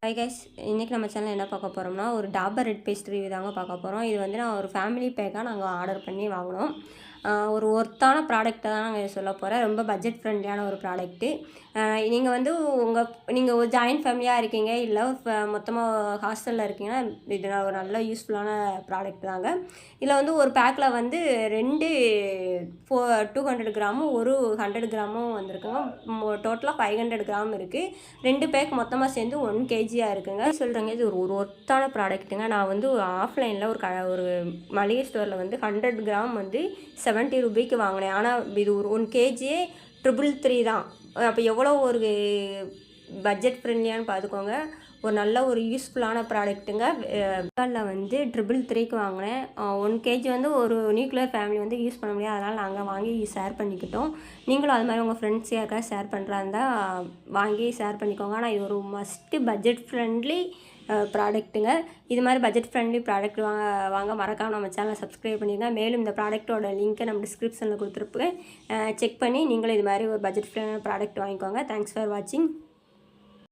Hi guys, இன்றைக்கி நம்ம channel என்ன பார்க்க போகிறோம்னா ஒரு டாபர் ரெட் பேஸ்ட் ரிவ்யூ தாங்க பார்க்க போகிறோம். இது வந்து நான் ஒரு ஃபேமிலி பேக்காக நாங்கள் ஆர்டர் பண்ணி வாங்கினோம். ஒரு ஒர்த்தான ப்ராடக்ட்டை தான் நாங்கள் சொல்ல போகிறேன். ரொம்ப பட்ஜெட் ஃப்ரெண்ட்லியான ஒரு ப்ராடக்ட்டு. நீங்கள் வந்து நீங்கள் ஒரு ஜாயின்ட் ஃபேமிலியாக இருக்கீங்க, இல்லை மொத்தமாக ஹாஸ்டலில் இருக்கீங்கன்னா இது ஒரு நல்ல யூஸ்ஃபுல்லான ப்ராடக்ட் தாங்க. இதில் வந்து ஒரு பேக்கில் வந்து 200 கிராமும் ஒரு 100 கிராமும் வந்திருக்குங்க. டோட்டலாக 500 கிராம் இருக்குது. 2 பேக் மொத்தமாக சேர்ந்து 1 kg இருக்குங்க. சொல்கிறேங்க, இது ஒரு ஒர்த்தான ப்ராடக்ட்டுங்க. நான் வந்து ஆஃப்லைனில் ஒரு மளிகை ஸ்டோரில் வந்து 100 கிராம் வந்து 70 ரூபாய்க்கு வாங்கினேன். ஆனால் இது ஒரு 1 kg 333 தான். அப்போ எவ்வளோ ஒரு பட்ஜெட் ஃப்ரெண்ட்லியான்னு பார்த்துக்கோங்க. ஒரு நல்ல ஒரு யூஸ்ஃபுல்லான ப்ராடக்ட்டுங்க. ஃப்ளிப்கார்ட்டில் வந்து 333க்கு வாங்கினேன். 1 kg வந்து ஒரு நியூக்ளியர் ஃபேமிலி வந்து யூஸ் பண்ண முடியாது, அதனால் நாங்கள் வாங்கி ஷேர் பண்ணிக்கிட்டோம். நீங்களும் அது மாதிரி உங்கள் ஃப்ரெண்ட்ஸ் யாருக்காவது ஷேர் பண்ணுறா இருந்தால் வாங்கி ஷேர் பண்ணிக்கோங்க. ஆனால் இது ஒரு மஸ்ட்டு பட்ஜெட் ஃப்ரெண்ட்லி ப்ராடக்ட்டுங்க. இது மாதிரி பட்ஜெட் ஃப்ரெண்ட்லி ப்ராடக்ட் வாங்க மறக்காமல் நம்ம சேனலை சப்ஸ்கிரைப் பண்ணிடுங்க. மேலும் இந்த ப்ராடக்ட்டோட லிங்க்கை நம்ம டிஸ்கிரிப்ஷனில் கொடுத்துருப்பேன். செக் பண்ணி நீங்களும் இது மாதிரி ஒரு பட்ஜெட் ஃப்ரெண்ட்லி ப்ராடக்ட் வாங்கிக்கோங்க. தேங்க்ஸ் ஃபார் வாட்சிங்.